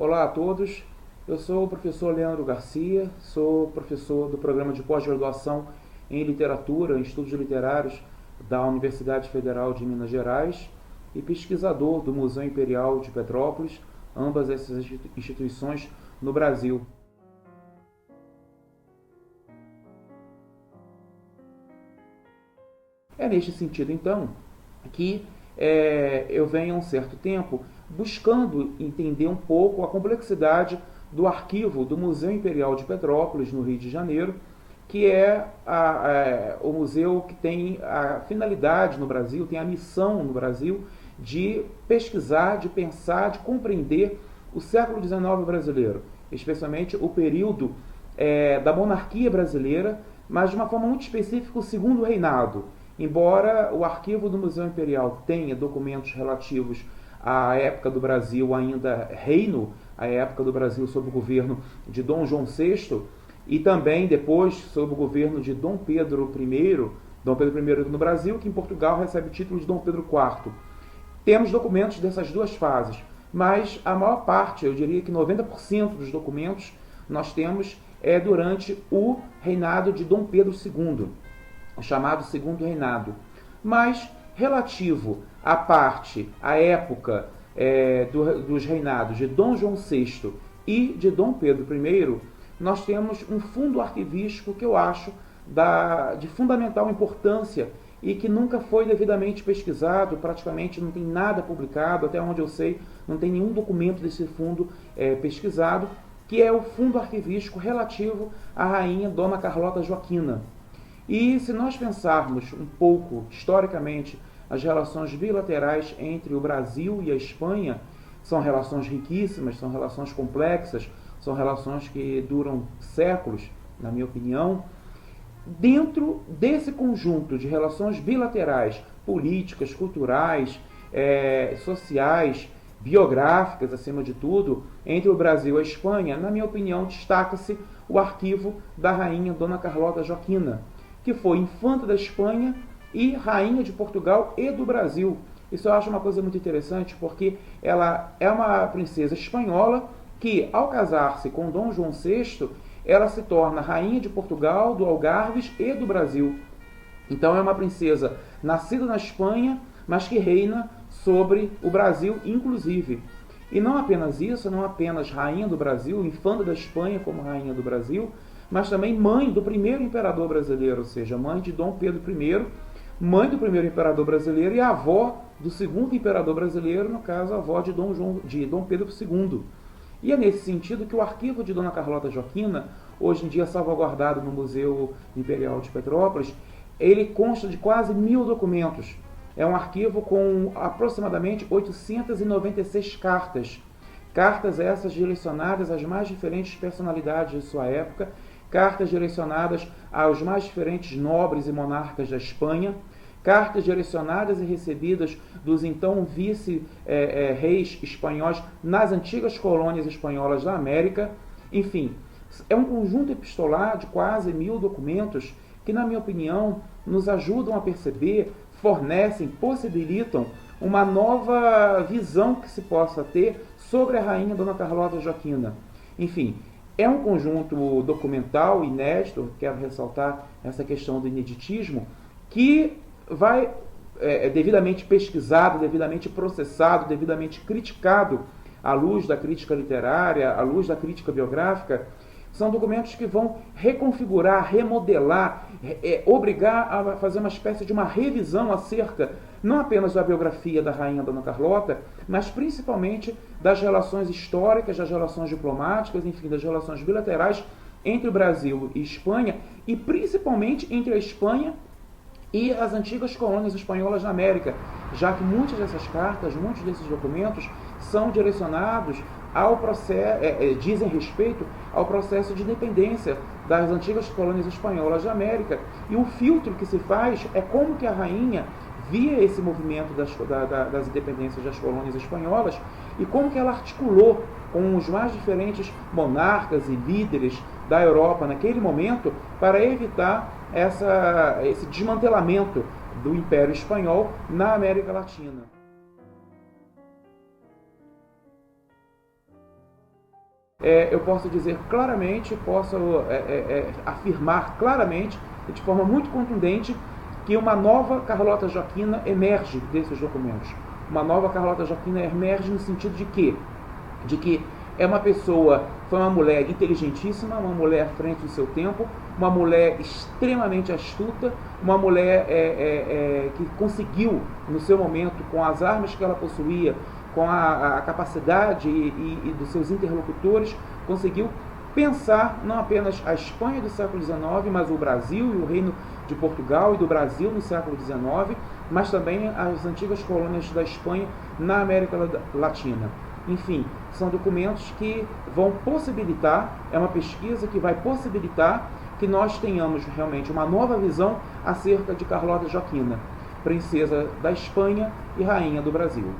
Olá a todos, eu sou o professor Leandro Garcia, sou professor do programa de pós-graduação em Literatura e Estudos Literários da Universidade Federal de Minas Gerais e pesquisador do Museu Imperial de Petrópolis, ambas essas instituições no Brasil. É neste sentido, então, que eu venho há um certo tempo buscando entender um pouco a complexidade do arquivo do Museu Imperial de Petrópolis, no Rio de Janeiro, que é o museu que tem a finalidade no Brasil, tem a missão no Brasil de pesquisar, de pensar, de compreender o século XIX brasileiro, especialmente o período da monarquia brasileira, mas de uma forma muito específica o Segundo Reinado. Embora o arquivo do Museu Imperial tenha documentos relativos à época do Brasil ainda reino, a época do Brasil sob o governo de Dom João VI, e também depois sob o governo de Dom Pedro I no Brasil, que em Portugal recebe o título de Dom Pedro IV. Temos documentos dessas duas fases, mas a maior parte, eu diria que 90% dos documentos nós temos durante o reinado de Dom Pedro II, o chamado Segundo Reinado. Mas relativo à época dos reinados de Dom João VI e de Dom Pedro I, nós temos um fundo arquivístico que eu acho de fundamental importância e que nunca foi devidamente pesquisado, praticamente não tem nada publicado, até onde eu sei, não tem nenhum documento desse fundo pesquisado, que é o fundo arquivístico relativo à rainha Dona Carlota Joaquina. E se nós pensarmos um pouco, historicamente, as relações bilaterais entre o Brasil e a Espanha, são relações riquíssimas, são relações complexas, são relações que duram séculos, na minha opinião. Dentro desse conjunto de relações bilaterais, políticas, culturais, sociais, biográficas, acima de tudo, entre o Brasil e a Espanha, na minha opinião, destaca-se o arquivo da rainha Dona Carlota Joaquina, que foi infanta da Espanha e rainha de Portugal e do Brasil. Isso eu acho uma coisa muito interessante, porque ela é uma princesa espanhola que, ao casar-se com Dom João VI, ela se torna rainha de Portugal, do Algarves e do Brasil. Então é uma princesa nascida na Espanha, mas que reina sobre o Brasil, inclusive. E não apenas isso, não apenas rainha do Brasil, infanta da Espanha como rainha do Brasil, mas também mãe do primeiro imperador brasileiro, ou seja, mãe de Dom Pedro I, mãe do primeiro imperador brasileiro e avó do segundo imperador brasileiro, no caso, a avó de Dom Pedro II. E é nesse sentido que o arquivo de Dona Carlota Joaquina, hoje em dia salvaguardado no Museu Imperial de Petrópolis, ele consta de quase 1000 documentos. É um arquivo com aproximadamente 896 cartas. Cartas essas direcionadas às mais diferentes personalidades de sua época, cartas direcionadas aos mais diferentes nobres e monarcas da Espanha, cartas direcionadas e recebidas dos então vice-reis espanhóis nas antigas colônias espanholas da América. Enfim, é um conjunto epistolar de quase 1000 documentos que, na minha opinião, nos ajudam a perceber, fornecem, possibilitam uma nova visão que se possa ter sobre a rainha Dona Carlota Joaquina. Enfim, é um conjunto documental inédito, quero ressaltar essa questão do ineditismo, que vai devidamente pesquisado, devidamente processado, devidamente criticado à luz da crítica literária, à luz da crítica biográfica. São documentos que vão reconfigurar, remodelar, obrigar a fazer uma espécie de uma revisão acerca não apenas da biografia da rainha Dona Carlota, mas principalmente das relações históricas, das relações diplomáticas, enfim, das relações bilaterais entre o Brasil e Espanha, e principalmente entre a Espanha e as antigas colônias espanholas na América, já que muitas dessas cartas, muitos desses documentos são direcionados ao processo, dizem respeito ao processo de independência das antigas colônias espanholas da América. E o filtro que se faz é como que a rainha via esse movimento das independências das colônias espanholas e como que ela articulou com os mais diferentes monarcas e líderes da Europa naquele momento para evitar esse desmantelamento do Império Espanhol na América Latina. eu posso dizer claramente, posso afirmar claramente, de forma muito contundente, que uma nova Carlota Joaquina emerge desses documentos. Uma nova Carlota Joaquina emerge no sentido de quê? De que é uma pessoa, foi uma mulher inteligentíssima, uma mulher à frente do seu tempo, uma mulher extremamente astuta, uma mulher que conseguiu, no seu momento, com as armas que ela possuía, com a capacidade e dos seus interlocutores, conseguiu pensar não apenas a Espanha do século XIX, mas o Brasil e o Reino de Portugal e do Brasil no século XIX, mas também as antigas colônias da Espanha na América Latina. Enfim, são documentos que vão possibilitar, é uma pesquisa que vai possibilitar que nós tenhamos realmente uma nova visão acerca de Carlota Joaquina, princesa da Espanha e rainha do Brasil.